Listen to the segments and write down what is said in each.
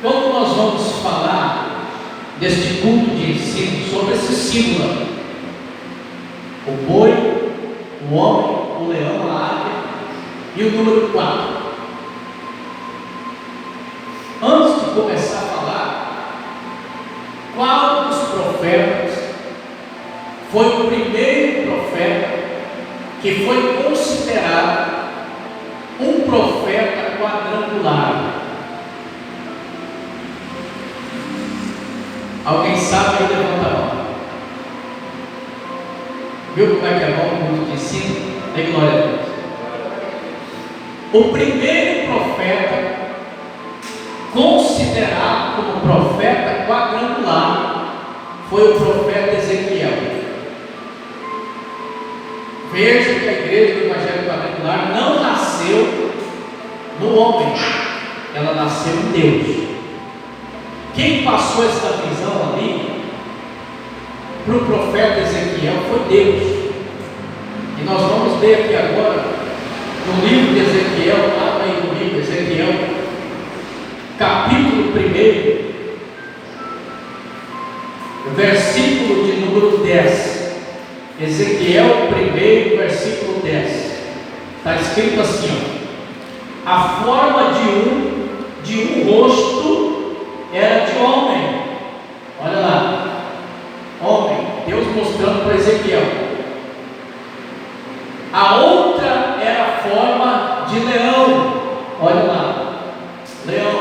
Quando nós vamos falar deste culto de ensino, sobre esse símbolo, o boi, o homem, o leão, a águia e o número 4. Antes de começar a falar, qual dos profetas foi o primeiro profeta que foi considerado um profeta quadrangular? Alguém sabe? Levanta a mão. Viu como é que é bom o culto de ensino? Dê glória a Deus. O primeiro profeta considerado como profeta quadrangular foi o profeta Ezequiel. Veja que a igreja do Evangelho Quadrangular não nasceu no homem, ela nasceu em Deus. Quem passou essa visão ali para o profeta Ezequiel foi Deus. E nós vamos ler aqui agora no livro de Ezequiel, lá no livro de Ezequiel, capítulo 1, versículo de número 10. Ezequiel 1, versículo 10. Está escrito assim: ó, a forma de um rosto era de homem. Olha lá, homem, Deus mostrando para Ezequiel. A outra era a forma de leão. Olha lá, leão.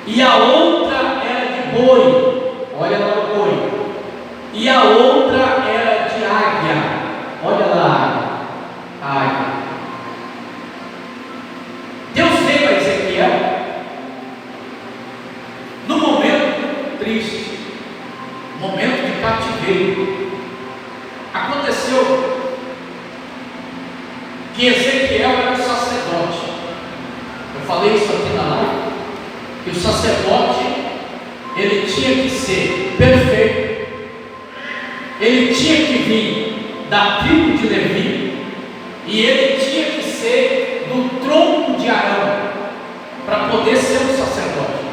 E a outra era de boi. Olha lá o boi. E a outra era de águia. Olha lá, a águia. Deus veio a Ezequiel no momento triste, momento de cativeiro. Aconteceu que Ezequiel era um sacerdote. Eu falei isso aqui na live, que o sacerdote ele tinha que ser perfeito, ele tinha que vir da tribo de Levi, e ele tinha que ser do tronco de Arão para poder ser um sacerdote.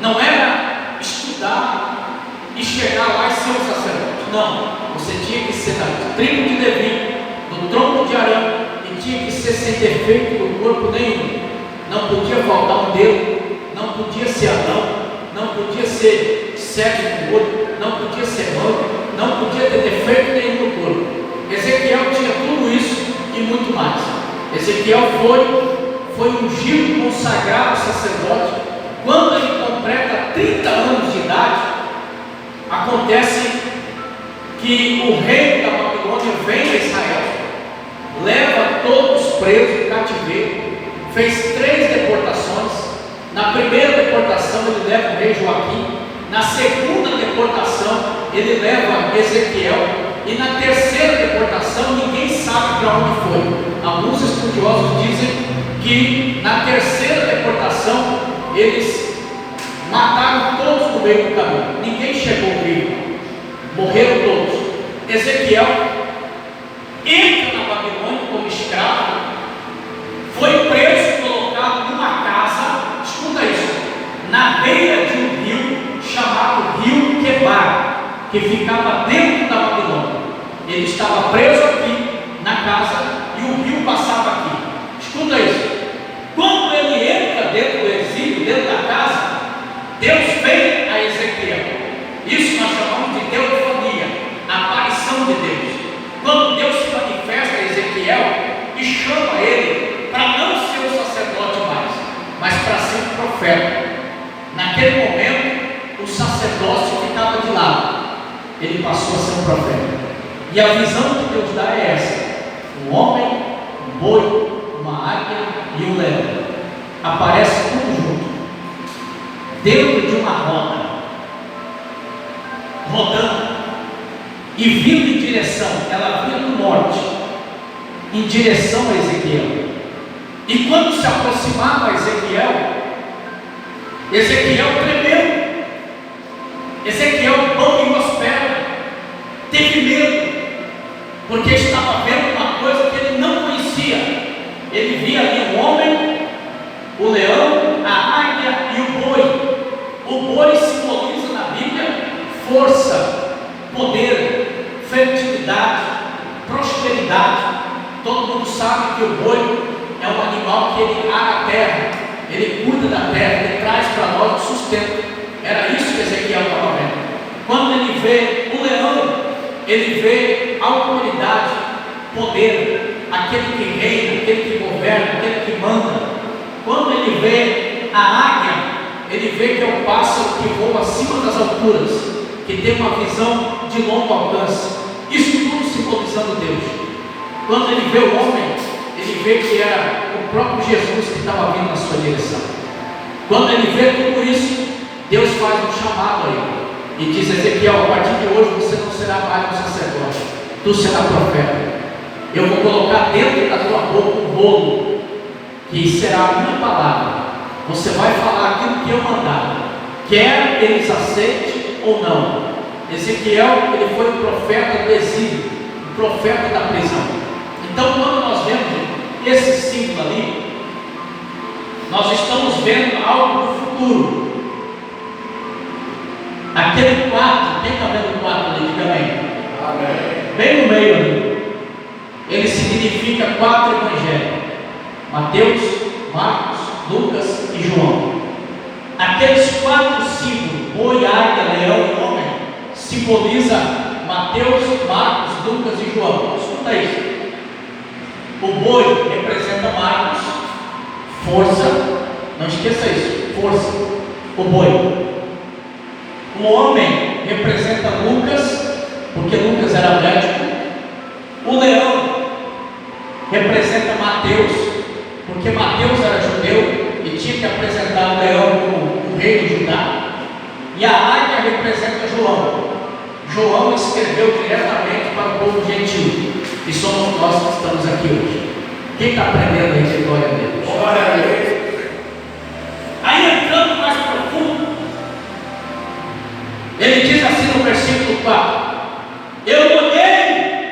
Não era estudar e chegar lá e ser um sacerdote. Não, você tinha que ser da tribo de Levi, do tronco de Arão, e tinha que ser sem defeito do corpo nenhum. Não podia faltar um dedo, não podia ser anão, não podia ser cego no olho, não podia ser manco, não podia ter defeito nenhum no corpo. Ezequiel tinha tudo isso e muito mais. Ezequiel foi ungido, consagrado sacerdote. Quando ele completa 30 anos de idade, acontece que o rei da Babilônia vem a Israel, leva todos presos, cativeiro, fez 3 deportações. Na primeira deportação ele leva o rei Joaquim, na segunda deportação ele leva Ezequiel, e na terceira deportação ninguém sabe para onde foi. Alguns estudiosos dizem que na terceira deportação eles mataram todos no meio do caminho, ninguém chegou vivo, morreram todos. Ezequiel entra na Babilônia como escravo, foi preso, colocado numa casa, escuta isso, na beira de um rio chamado Rio Quebar, que ficava dentro da Babilônia. Ele estava preso aqui na casa e o rio passava aqui. Escuta isso. Quando ele entra dentro do exílio, dentro da casa, Deus vem a Ezequiel. Isso nós chamamos de teofania, a aparição de Deus. Quando Deus se manifesta a Ezequiel e chama ele para não ser um sacerdote mais, mas para ser um profeta. Naquele momento, o sacerdócio ficava de lado, ele passou a ser um profeta. E a visão que Deus dá é essa: um homem, um boi, uma águia e um leão. Aparece tudo junto, dentro de uma roda, rodando e vindo em direção, ela vinha do norte, em direção a Ezequiel. E quando se aproximava a Ezequiel, Ezequiel tremeu. Ezequiel bambeou as pernas, teve medo, porque estava vendo uma coisa que ele não conhecia. Ele via ali o homem, o leão, a águia e o boi. terra, ele traz para nós o sustento. Era isso que Ezequiel estava vendo. Quando ele vê o leão, ele vê a autoridade, poder, aquele que reina, aquele que governa, aquele que manda. Quando ele vê a águia, ele vê que é um pássaro que voa acima das alturas, que tem uma visão de longo alcance. Isso tudo simbolizando Deus. Quando ele vê o homem, ele vê que era o próprio Jesus que estava vindo na sua direção. Quando ele vê tudo isso, Deus faz um chamado a ele e diz: Ezequiel, a partir de hoje você não será mais um sacerdote, tu serás profeta. Eu vou colocar dentro da tua boca um rolo, que será a minha palavra. Você vai falar aquilo que eu mandar, quer eles aceitem ou não. Ezequiel, ele foi o profeta do exílio, o profeta da prisão. Então, quando nós vemos esse símbolo ali, nós estamos vendo algo no futuro. Aquele 4, quem está vendo o 4 ali? Diga bem. Amém. Bem no meio ali. Ele significa 4 evangelhos: Mateus, Marcos, Lucas e João. Aqueles 4 símbolos, boi, águia, leão e homem, simboliza Mateus, Marcos, Lucas e João. Escuta isso. O boi representa Marcos, força, não esqueça isso, força, o boi. O homem representa Lucas, porque Lucas era médico. O leão representa Mateus, porque Mateus era judeu e tinha que apresentar o leão como o rei de Judá. E a águia representa João. João escreveu diretamente para o povo gentil, e somos nós que estamos aqui hoje. Quem está aprendendo aí? Glória a Deus. Glória a Deus. Aí, entrando mais profundo, ele diz assim no versículo 4: eu olhei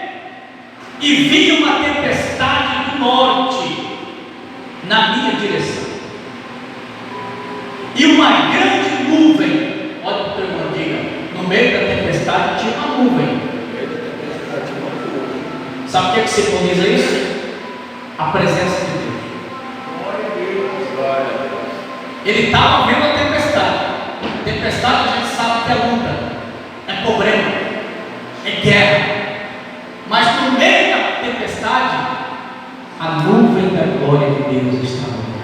e vi uma tempestade do norte na minha direção, e uma grande nuvem. Olha para o teu irmão, diga: no meio da tempestade tinha uma nuvem. Sabe o que é que simboliza isso? A presença de Deus. Ele estava vendo a tempestade. Tempestade a gente sabe que é luta, é problema, é guerra. Mas no meio da tempestade, a nuvem da glória de Deus está no meio.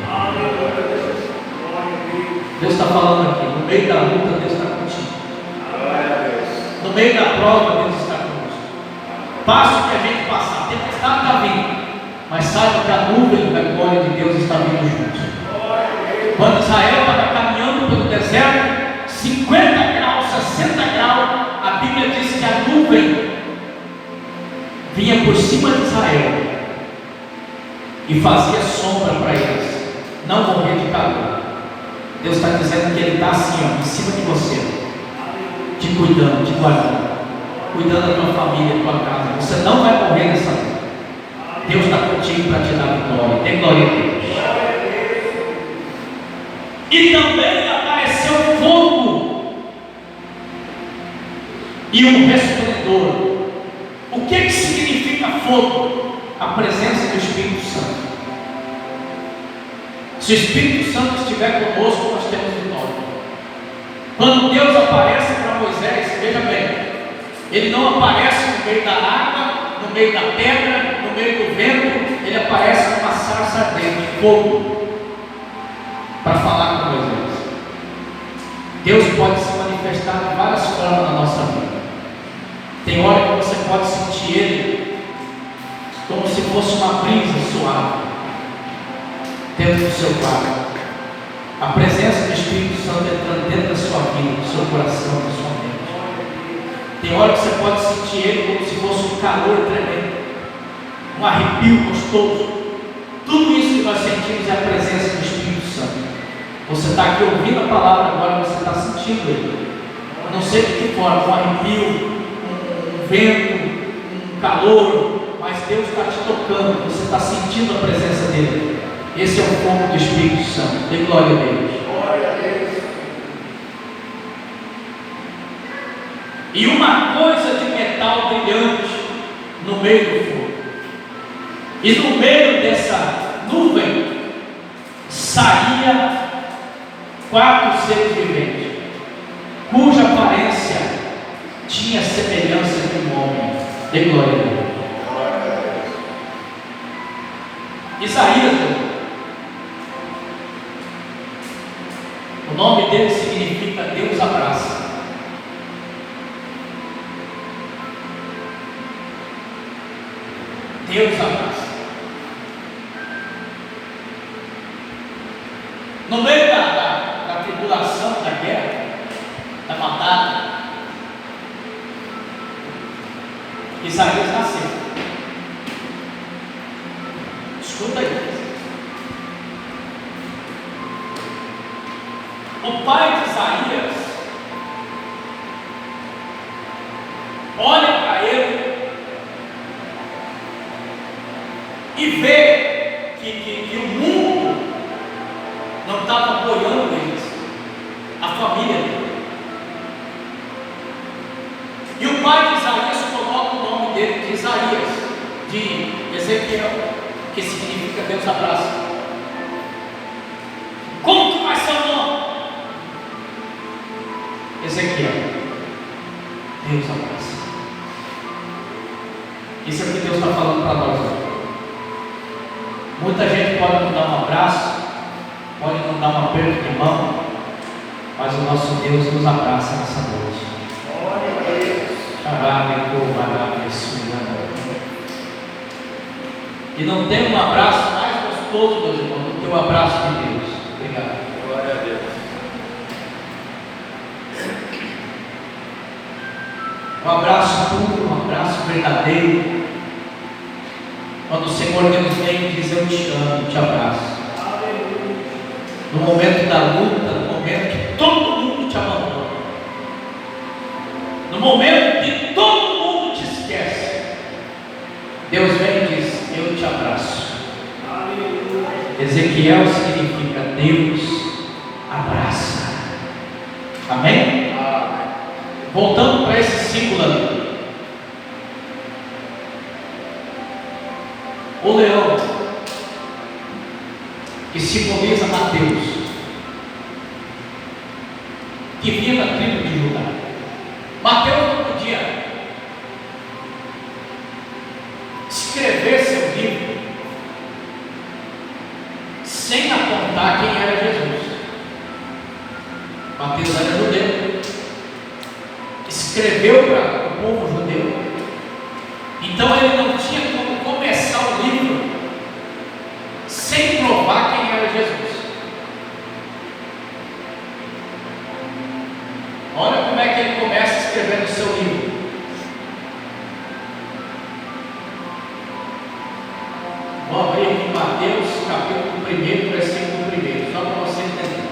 Deus está falando aqui: no meio da luta, Deus está contigo. No meio da prova, Deus está conosco. Passa o que a gente passar, a tempestade está vindo, mas saiba que a nuvem da glória de Deus está vindo junto. Quando Israel estava caminhando pelo deserto, 50 graus, 60 graus, a Bíblia diz que a nuvem vinha por cima de Israel e fazia sombra para eles não morrer de calor. Deus está dizendo que Ele está assim, ó, em cima de você, te cuidando, te guardando, cuidando da tua família, da tua casa. Você não vai morrer nessa vida. Deus está contigo para te dar vitória. Dê glória a Deus. E também apareceu fogo e um resplendor. O que significa fogo? A presença do Espírito Santo. Se o Espírito Santo estiver conosco, nós temos vitória. Quando Deus aparece para Moisés, veja bem, Ele não aparece no meio da água, no meio da pedra, no meio do vento. Ele aparece numa sarça ardente, fogo, para falar com Moisés. Deus pode se manifestar de várias formas na nossa vida. Tem hora que você pode sentir Ele como se fosse uma brisa suave dentro do seu quarto. A presença do Espírito Santo entrando dentro da sua vida, do seu coração, da sua mente. Tem hora que você pode sentir Ele como se fosse um calor tremendo, um arrepio gostoso. Tudo isso que nós sentimos é a presença do Espírito Santo. Você está aqui ouvindo a palavra agora, você está sentindo Ele. Eu não sei de que forma, um arrepio, um vento, um calor, mas Deus está te tocando, você está sentindo a presença dEle. Esse é o fogo do Espírito Santo. Dê glória a Deus. Glória a Deus. E uma coisa de metal brilhante no meio do fogo. E no meio dessa nuvem saía 4 seres viventes, cuja aparência tinha semelhança de um homem. De glória a Deus. Isaías, o nome dele significa Deus abraça. Deus abraça. No meio da tribulação, da guerra, da batalha, Isaías nasceu. Escuta aí. O pai de Isaías olha para ele e vê que o mundo não estava apoiando eles, a família dele. E o pai de Isaías coloca o nome dele de Isaías, de Ezequiel, que significa Deus abraça. Como que vai ser o nome? Ezequiel, Deus abraça. Isso é o que Deus está falando para nós hoje. Muita gente pode não dar um abraço, pode não dar um aperto de mão, mas o nosso Deus nos abraça nessa noite. Glória a Deus. E não tem um abraço mais gostoso, meus irmãos, do que o abraço de Deus. Obrigado. Glória a Deus. Um abraço puro, um abraço verdadeiro. Quando o Senhor Deus vem e diz: eu te amo, eu te abraço. No momento da luta, no momento que todo mundo te abandona, no momento que todo mundo te esquece, Deus vem e diz: eu te abraço. Ezequiel significa Deus abraça. Amém? Voltando para esse símbolo ali. O leão, que simboliza Mateus, que vinha da tribo de Judá. Mateus não podia escrever seu livro sem apontar quem era Jesus. Mateus era judeu, escreveu para o povo judeu, então ele não tinha como começar o livro sem provar quem era Jesus. Olha como é que ele começa escrevendo o seu livro. Vou abrir aqui Mateus capítulo 1, versículo 1, só para você entender.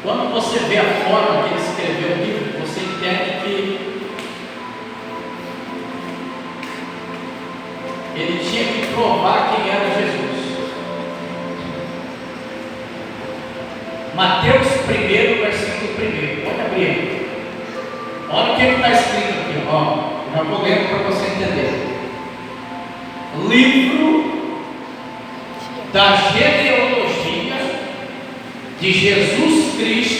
Quando você vê a forma que ele escreveu o livro, você entende que ele tinha que provar quem era Jesus. Mateus 1, versículo 1. Pode abrir. Olha o que está escrito aqui. Ó. Já vou ler para você entender. Livro da genealogia de Jesus Cristo.